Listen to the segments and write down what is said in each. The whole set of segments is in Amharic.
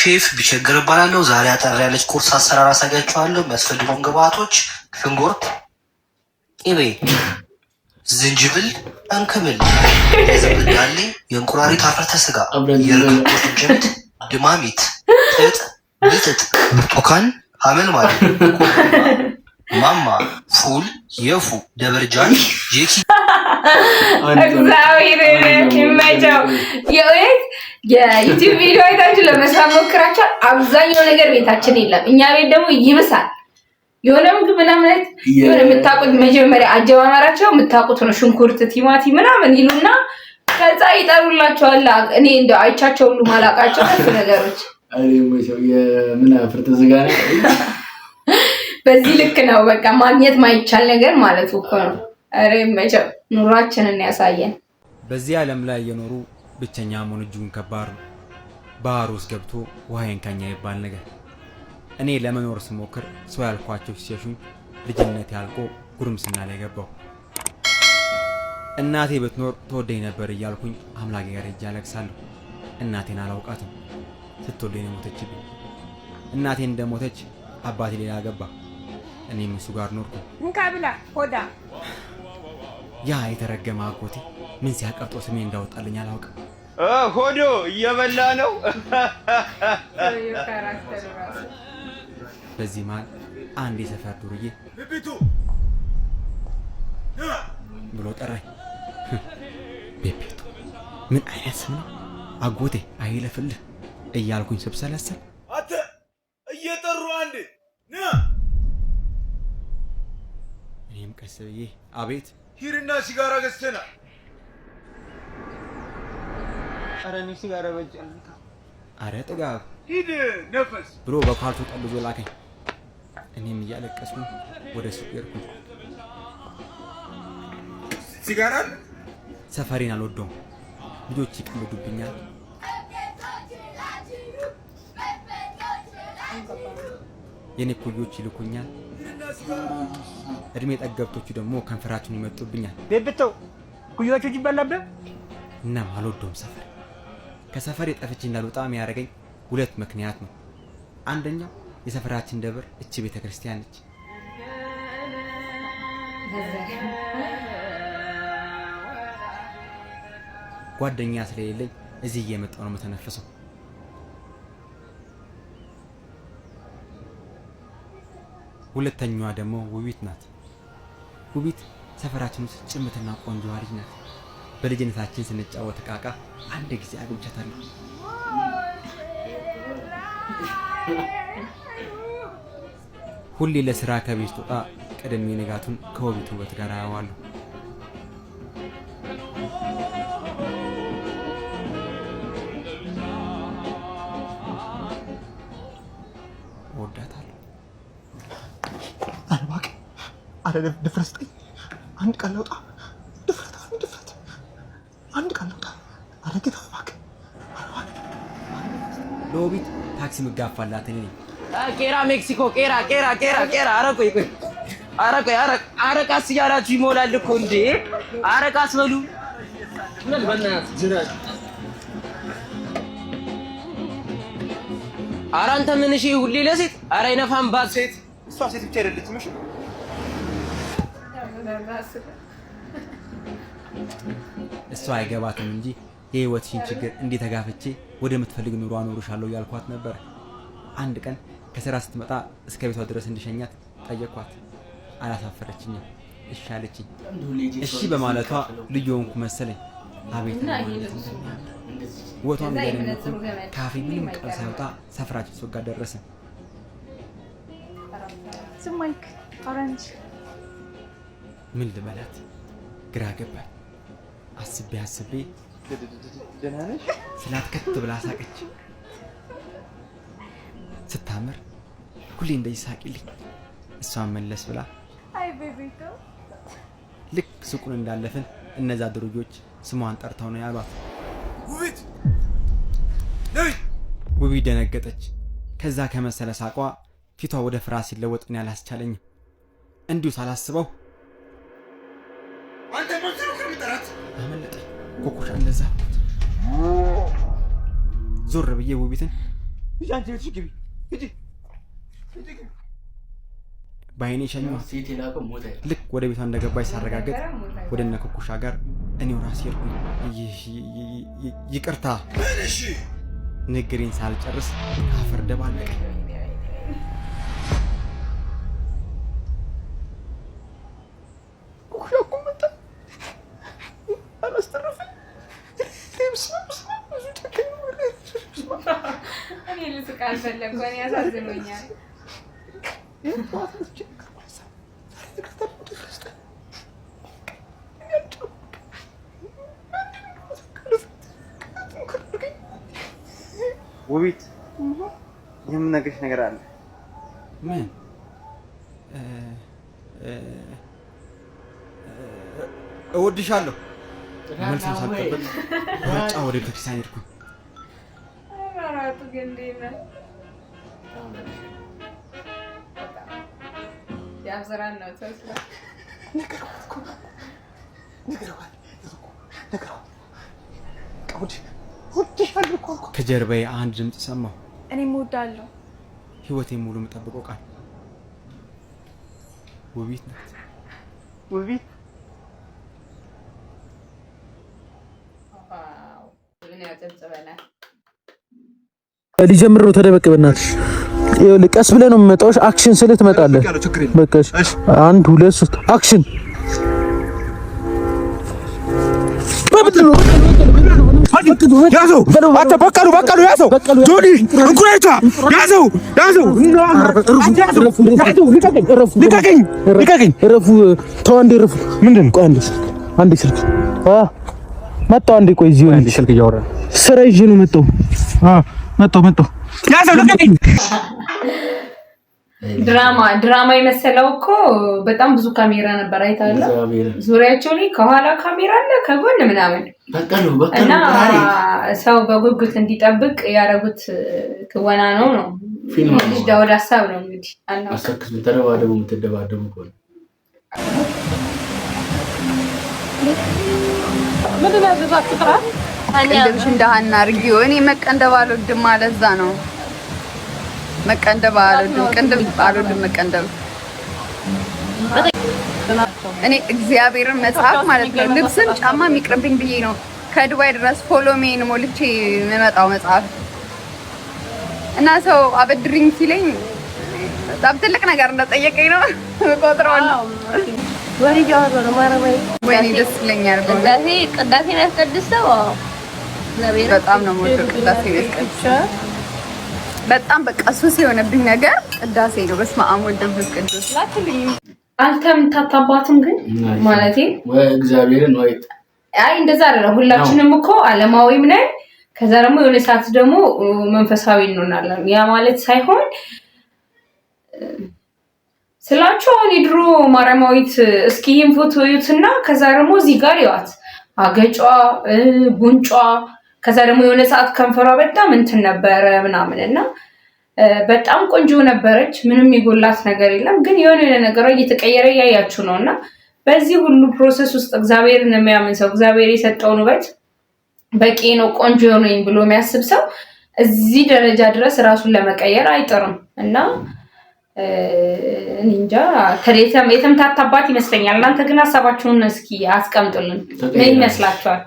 ሼፍ ቢቸግር እባላለሁ። ዛሬ አጠር ያለች ቁርስ አሰራር አሳያችኋለሁ። የሚያስፈልጉን ግብአቶች ሽንኩርት፣ ቅቤ፣ ዝንጅብል፣ እንክብል፣ የዘብዳሌ፣ የእንቁራሪት አፍርተ ስጋ፣ የርግብ ቁርጭምጭሚት፣ ድማሚት፣ ጥጥ፣ ብጥጥ፣ ብርቱካን፣ ሐመልማል፣ ማማ፣ ፉል፣ የፉ፣ ደበርጃን፣ ጄኪ እግዚአብሔር ይመቸው። የዩቲዩብ ቪዲዮ አይታችሁ ለመስራት ሞክራችሁ አብዛኛው ነገር ቤታችን የለም። እኛ ቤት ደግሞ ይብሳል። የሆነ ምግብ ምናምን የሆነ የምታውቁት መጀመሪያ አጀማመራቸው የምታውቁት ነው። ሽንኩርት፣ ቲማቲም ምናምን ይሉና ከዛ ይጠሩላቸዋል። እኔ እንደው አይቻቸው ሁሉ ማላውቃቸው ነገሮች የምን ፍርጥ ዝጋ ነው። በዚህ ልክ ነው በቃ ማግኘት ማይቻል ነገር ማለት እኮ ነው። አሬ መቼም ኑሯችንን ያሳየን። በዚህ ዓለም ላይ የኖሩ ብቸኛ መሆን እጅጉን ከባድ ነው። ባህር ውስጥ ገብቶ ውሃ ይንካኛ ይባል ነገር። እኔ ለመኖር ስሞክር ሰው ያልኳቸው ሲሸሹኝ ልጅነት ያልቆ ጉርምስና ላይ ገባሁ። እናቴ ብትኖር ተወደኝ ነበር እያልኩኝ አምላኬ ጋር ሄጄ አለቅሳለሁ። እናቴን አላውቃትም። ስትወልደኝ ነው ሞተችብኝ። እናቴ እንደሞተች አባቴ ሌላ ገባ። እኔም እሱ ጋር ኖርኩ። እንካብላ ሆዳ ያ የተረገመ አጎቴ ምን ሲያቀርጦ ስሜ እንዳወጣልኝ አላውቅም። ሆዶ እየበላ ነው። በዚህ መሃል አንድ የሰፈር ዱርዬ ብሎ ጠራኝ። ቤቤቱ ምን አይነት ስም ነው? አጎቴ አይለፍልህ እያልኩኝ ስብሰለሰል አተ እየጠሩ አንድ እኔም ቀስ ብዬ አቤት ሂርና ሲጋራ ገዝተና አረኒ ሲጋራ በጀንታ አረ ጥጋብ ሂድ ነፈስ ብሎ በኳልቱ ጠልዞ ላከኝ። እኔም እያለቀስኩኝ ወደ ሱቅ ሄድኩኝ። ሲጋራ ሰፈሬን አልወደውም። ልጆች ይቀልዱብኛል። የኔ ኩዮች ይልኩኛል። እድሜ ጠገብቶቹ ደግሞ ከንፈራቸውን ይመጡብኛል። ቤብተው ኩዮቹ ይበላብህ። እናም አልወደውም ሰፈር። ከሰፈሬ ጠፍቼ እንዳልወጣ የሚያደርገኝ ሁለት ምክንያት ነው። አንደኛው የሰፈራችን ደብር እቺ ቤተክርስቲያን ነች። ጓደኛ ስለሌለኝ እዚህ እየመጣሁ ነው የምተነፍሰው። ሁለተኛዋ ደግሞ ውቢት ናት። ውቢት ሰፈራችን ውስጥ ጭምትና ቆንጆ ልጅ ናት። በልጅነታችን ስንጫወት ዕቃቃ አንድ ጊዜ አግኝቻታለሁ። ሁሌ ለስራ ከቤት ወጣ ቀደም ንጋቱን ከውቢት ውበት ጋር አያዋለሁ። ወዳታለሁ። አረባክ አረ ድፍረት ስጠኝ። አንድ ቃል ላውጣ። ድፍረት አንድ ቃል ላውጣ። አረ ጌታ እባክህ። ለውቢት ታክሲ ምጋፋላት እኔ ነኝ። ቄራ ሜክሲኮ ቄራ አረ ቃስ እያላችሁ ይሞላል እኮ እንዴ! አረ ቃስ በሉ ምን በእናትህ ጅራት። አረ አንተ ምን እሺ ሁሌ ለሴት አረ አይነፋም ባል ሴት እሷ ሴት ብቻ አይደለችም። እሺ እሷ አይገባትም እንጂ የህይወትሽን ችግር እንዴት ተጋፍቼ ወደ ምትፈልግ ኑሮ አኖርሻለሁ ያልኳት ነበር። አንድ ቀን ከስራ ስትመጣ እስከ ቤቷ ድረስ እንድሸኛት ጠየቅኳት። አላሳፈረችኝም። እሺ አለችኝ። እሺ በማለቷ ልዩ ሆንኩ መሰለኝ። አቤት ወቷም ገነነቱ ካፌ ምንም ቃል ሳይወጣ ሰፈራችን ሱቅ ጋር ደረሰ። ስማይክ ኦሬንጅ ምን ልበላት ግራ ገባኝ። አስቤ ደህና ነሽ ስላት ከት ብላ ሳቀች። ስታምር ሁሌ እንደዚህ ሳቂልኝ። እሷን መለስ ብላ አይ ቤቢቶ ልክ ሱቁን እንዳለፍን እነዛ ድርጆች ስሟን ጠርተው ነው ያሏት። ውቢት ነይ። ውቢት ደነገጠች። ከዛ ከመሰለ ሳቋ ፊቷ ወደ ፍርሃት ሲለወጥ እኔ አላስቻለኝም። እንዲሁ ሳላስበው አንተ ማንተው ከሚጠራት አመለጠኝ። ኮኮሻ እንደዛ ዞር ብዬ ውቢትን አንቺ ቤትሽ ግቢ ሂጂ። በአይኔ ሸኘኋት። ሴት የላከው ሞተ። ልክ ወደ ቤቷ እንደገባች ሳረጋገጥ ወደ እነ ኩኩሻ ጋር እኔው ራሴ ሄድኩኝ። ይቅርታ ንግሬን ሳልጨርስ አፈር ደባለቀ። እኔ ልስቅ አልፈለኩም። እኔ ያሳዝኖኛል። ውቢት የምነግርሽ ነገር አለ። ምን? እወድሻለሁ። መልስ ሳልጠብቅ ሩጫ ወደ ቤተክርስቲያን ሄድኩኝ። ከጀርባዬ አንድ ድምፅ ሰማሁ። እኔም እወዳለሁ። ህይወቴን ሙሉ የምጠብቀው ቃል ውቢት ናት። ውቢት ሊጀምር ነው። ተደበቅ በእናትሽ። ቀስ ብለህ ነው የምመጣው። አክሽን ስልህ ትመጣለህ። በቃ 1 2 3 አክሽን። ያዘው አንተ በቀሉ ያዘው ጆኒ እንኩራይታ ያዘው ልቀቀኝ። እረፉ። ተው አንዴ እረፉ። ምንድን ነው? ቆይ አንዴ ስልክ መጣሁ። አንዴ ቆይ እዚሁ አንዴ ስልክ እያወራን ስራ ይዤ ነው መጣሁ። ያዘው ልቀቀኝ። ድራማ የመሰለው እኮ በጣም ብዙ ካሜራ ነበር። አይታለ ዙሪያቸው ላይ ከኋላ ካሜራ አለ ከጎን ምናምን እና ሰው በጉጉት እንዲጠብቅ ያደረጉት ክወና ነው። ልጅ ዳውድ ሀሳብ ነው እንግዲህ አሰክስ ተደባደቡ የምትደባደቡ እኮ ነው። ምንድን ነው ያዘዛችሁ? ጥራት እንደምሽ እንዳሃና አርጊው። እኔ መቀንደብ አልወድም ማለት እዛ ነው። መቀንደብ አልወድም፣ ቅንድብ አልወድም። መቀንደብ እኔ እግዚአብሔርን መጽሐፍ ማለት ነው ልብስም ጫማ የሚቅርብኝ ብዬ ነው ከዱባይ ድረስ ፎሎሜን ሞልቼ የምመጣው መጽሐፍ እና ሰው አበድሪኝ ሲለኝ በጣም ትልቅ ነገር እንደጠየቀኝ ነው ቆጥረዋለሁ። ወይኔ ደስ ይለኛል። ቅዳሴ ነው ያስቀድሰው። በጣም ነው የምወደው ቅዳሴ ያስቀድሰው። በጣም በቃ ሱስ የሆነብኝ ነገር ቅዳሴ ነው። በስመ አብ ወወልድ ወመንፈስ ቅዱስ። አልተምታታባትም ግን ማለቴ ወይ እግዚአብሔርን ወይ አይ እንደዛ አይደለም። ሁላችንም እኮ ዓለማዊም ነን። ከዛ ደግሞ የሆነ ሰዓት ደግሞ መንፈሳዊ እንሆናለን። ያ ማለት ሳይሆን ስላችሁ አሁን የድሮ ማርያማዊት እስኪ ይሄን ፎቶ እዩትና ከዛ ደግሞ እዚህ ጋር ይዋት አገጯ፣ ጉንጯ ከዛ ደግሞ የሆነ ሰዓት ከንፈሯ በጣም እንትን ነበረ ምናምን እና በጣም ቆንጆ ነበረች። ምንም የጎላት ነገር የለም። ግን የሆነ ነገሯ እየተቀየረ ያያችሁ ነውና በዚህ ሁሉ ፕሮሰስ ውስጥ እግዚአብሔርን የሚያምን ሰው እግዚአብሔር የሰጠውን ውበት በቂ ነው ቆንጆ ነኝ ብሎ የሚያስብ ሰው እዚህ ደረጃ ድረስ ራሱን ለመቀየር አይጥርም እና እንጃ የተምታታባት ይመስለኛል። እናንተ ግን ሀሳባችሁን እስኪ አስቀምጡልን። ምን ይመስላችኋል?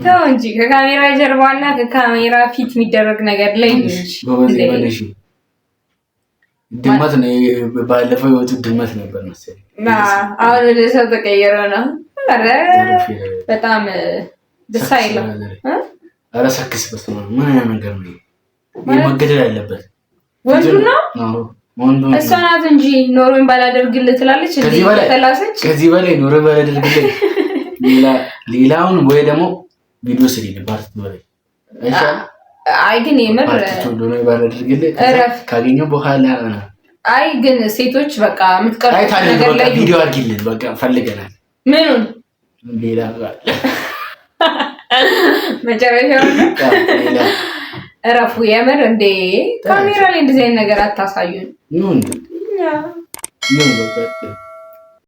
ተው እንጂ ከካሜራ ጀርባና ከካሜራ ፊት የሚደረግ ነገር ላይ እንጂ ድመት ነው። ባለፈው ህይወቱ ድመት ነበር መሰለኝ። አሁን ወደ ሰው ተቀየረ ነው። አረ በጣም ደስ አይልም። አረ ሰክስ በስመ አብ ምን አይነት ነገር ነው? መገደል አለበት ወንዱ ነው። እሷ ናት እንጂ ኖሮኝ ባላደርግልህ ትላለች እንዴ? ተላሰች። ከዚህ በላይ ኖሮኝ ባላደርግልህ ሌላውን ወይ ደግሞ ቪዲዮ ስሪኝ ፓርት በላይ አይሻል? አይ ግን የምር ኖሮኝ ባላደርግልህ ካገኘው በኋላ አይ ግን ሴቶች በቃ የምትቀርቡ ነገር ላይ ቪዲዮ አድርጊልን በቃ ፈልገናል። ምኑን ሌላ መጨረሻው እረፉ። የምር እንዴ ካሜራ ላይ እንደዚህ አይነት ነገር አታሳዩን። ነው እንዴ? ያ ነው በቃ